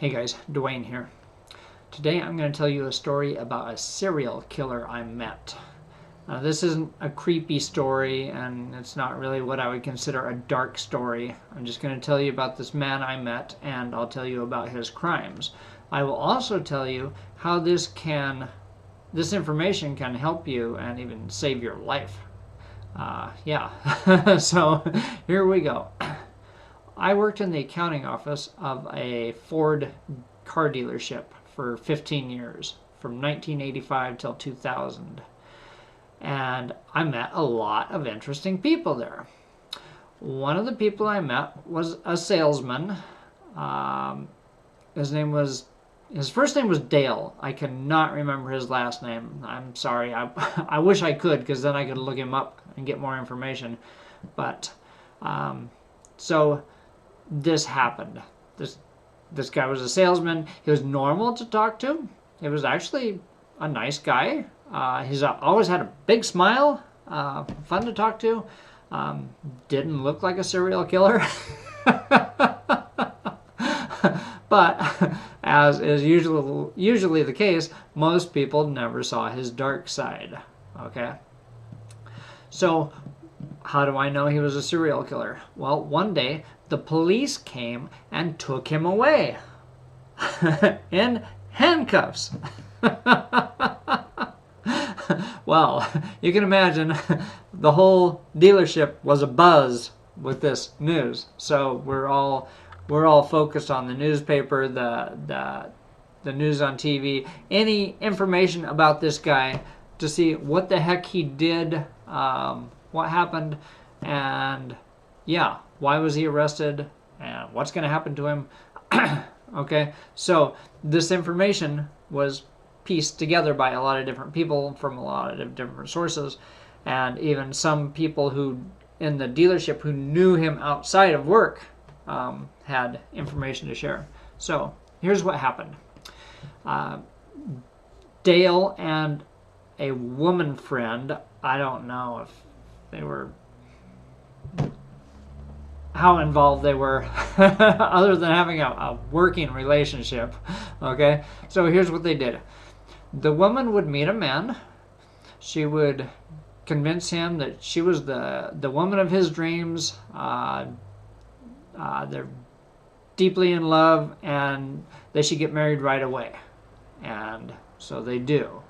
Hey guys, Dwayne here. Today I'm going to tell you a story about a serial killer I met. This isn't a creepy story, and it's not really what I would consider a dark story. I'm just going to tell you about this man I met, and I'll tell you about his crimes. I will also tell you how this information can help you and even save your life. So here we go. I worked in the accounting office of a Ford car dealership for 15 years, from 1985 till 2000. And I met a lot of interesting people there. One of the people I met was a salesman. His first name was Dale. I cannot remember his last name. I'm sorry. I wish I could, because then I could look him up and get more information. But, so this happened. This guy was a salesman. He was normal to talk to. He was actually a nice guy. He's always had a big smile. Fun to talk to. Didn't look like a serial killer. But as is usually the case, most people never saw his dark side. Okay? So, how do I know he was a serial killer? Well, one day, the police came and took him away in handcuffs. Well, you can imagine the whole dealership was abuzz with this news. So we're all focused on the newspaper, the news on TV, any information about this guy to see what the heck he did, what happened, and yeah, why was he arrested, and what's going to happen to him. Okay, so this information was pieced together by a lot of different people from a lot of different sources, and even some people who in the dealership who knew him outside of work had information to share. So here's what happened. Dale and a woman friend, I don't know if they were, how involved they were other than having a working relationship. Okay, so here's what they did. The woman would meet a man. She would convince him that she was the woman of his dreams. They're deeply in love and they should get married right away. And so they do.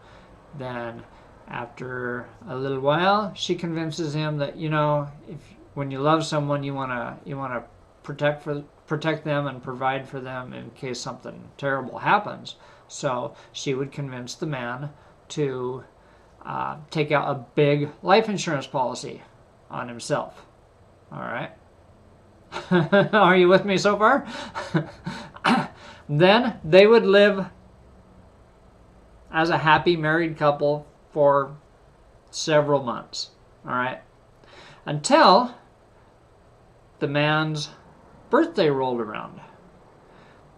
Then after a little while, she convinces him that, when you love someone, you want to protect them and provide for them in case something terrible happens. So she would convince the man to take out a big life insurance policy on himself. All right. Are you with me so far? Then they would live as a happy married couple for several months. All right. Until the man's birthday rolled around.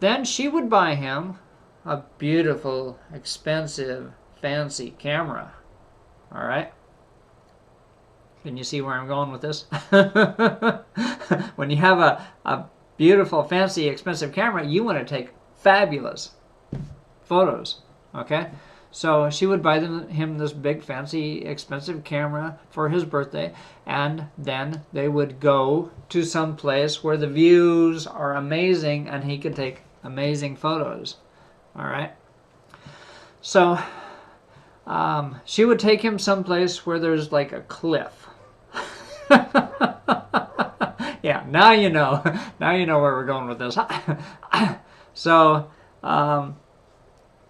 Then she would buy him a beautiful, expensive, fancy camera. All right? Can you see where I'm going with this? When you have a beautiful, fancy, expensive camera, you want to take fabulous photos. Okay? So she would buy him this big, fancy, expensive camera for his birthday, and then they would go to some place where the views are amazing and he could take amazing photos. All right? So she would take him someplace where there's like a cliff. Yeah, now you know. Now you know where we're going with this. So,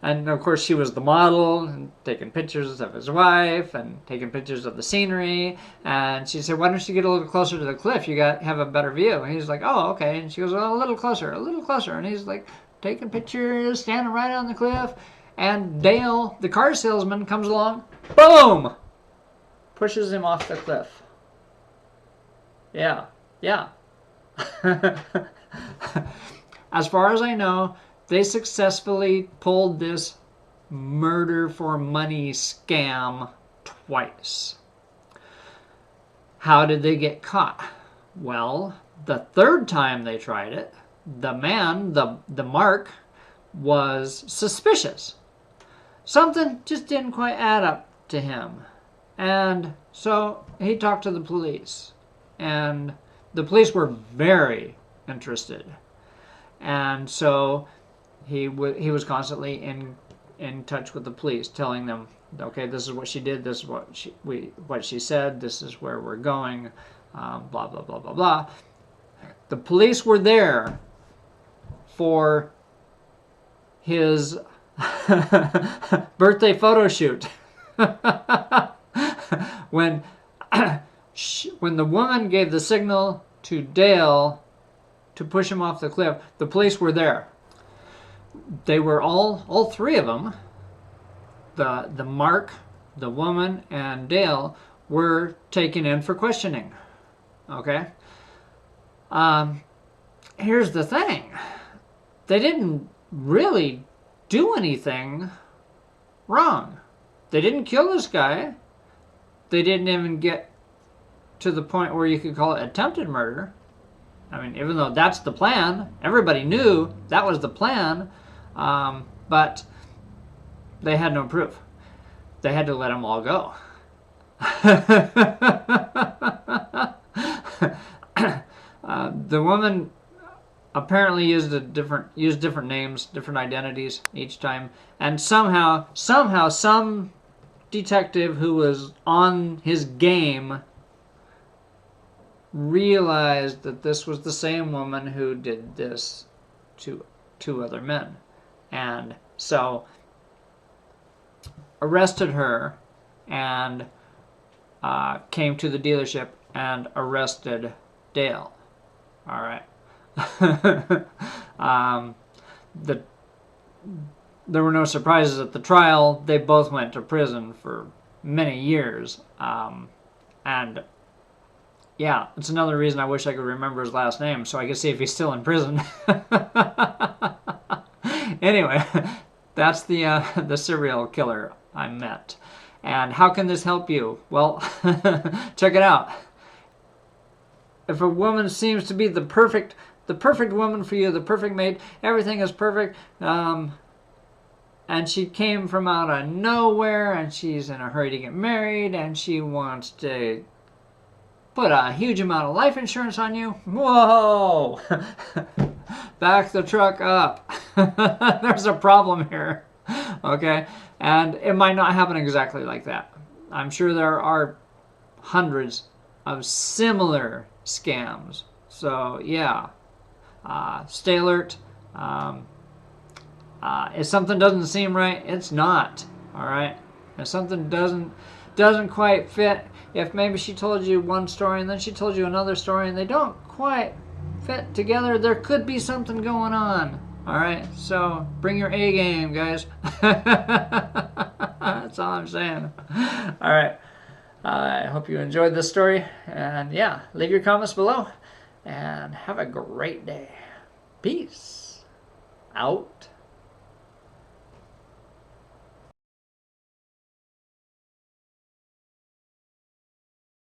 and of course she was the model and taking pictures of his wife and taking pictures of the scenery. And she said, why don't you get a little closer to the cliff? You have a better view. And he's like, oh, okay. And she goes, well, a little closer, a little closer. And he's like taking pictures, standing right on the cliff. And Dale, the car salesman, comes along, boom, pushes him off the cliff. Yeah. As far as I know, they successfully pulled this murder for money scam twice. How did they get caught? Well, the third time they tried it, the man, the Mark, was suspicious. Something just didn't quite add up to him. And so he talked to the police. And the police were very interested. And so he was constantly in touch with the police, telling them, okay, this is what she did, this is what she said, this is where we're going, blah, blah, blah, blah, blah. The police were there for his birthday photo shoot. When the woman gave the signal to Dale to push him off the cliff, the police were there. They were all three of them, the Mark, the woman, and Dale, were taken in for questioning. Okay? Here's the thing. They didn't really do anything wrong. They didn't kill this guy. They didn't even get to the point where you could call it attempted murder. I mean, even though that's the plan, everybody knew that was the plan, but they had no proof. They had to let them all go. The woman apparently used different names, different identities each time, and somehow some detective who was on his game realized that this was the same woman who did this to two other men, and so arrested her and came to the dealership and arrested Dale. All right. There were no surprises at the trial. They both went to prison for many years. And yeah, it's another reason I wish I could remember his last name so I could see if he's still in prison. Anyway, that's the serial killer I met. And how can this help you? Well, check it out. If a woman seems to be the perfect woman for you, the perfect mate, everything is perfect, and she came from out of nowhere, and she's in a hurry to get married, and she wants to put a huge amount of life insurance on you, whoa! Back the truck up. There's a problem here, okay? And it might not happen exactly like that. I'm sure there are hundreds of similar scams. So yeah, stay alert. If something doesn't seem right, it's not. All right. If something doesn't quite fit, if maybe she told you one story and then she told you another story and they don't quite fit together, there could be something going on. All right. So bring your A game, guys. That's all I'm saying. All right. I hope you enjoyed this story, and yeah, leave your comments below, and have a great day. Peace out.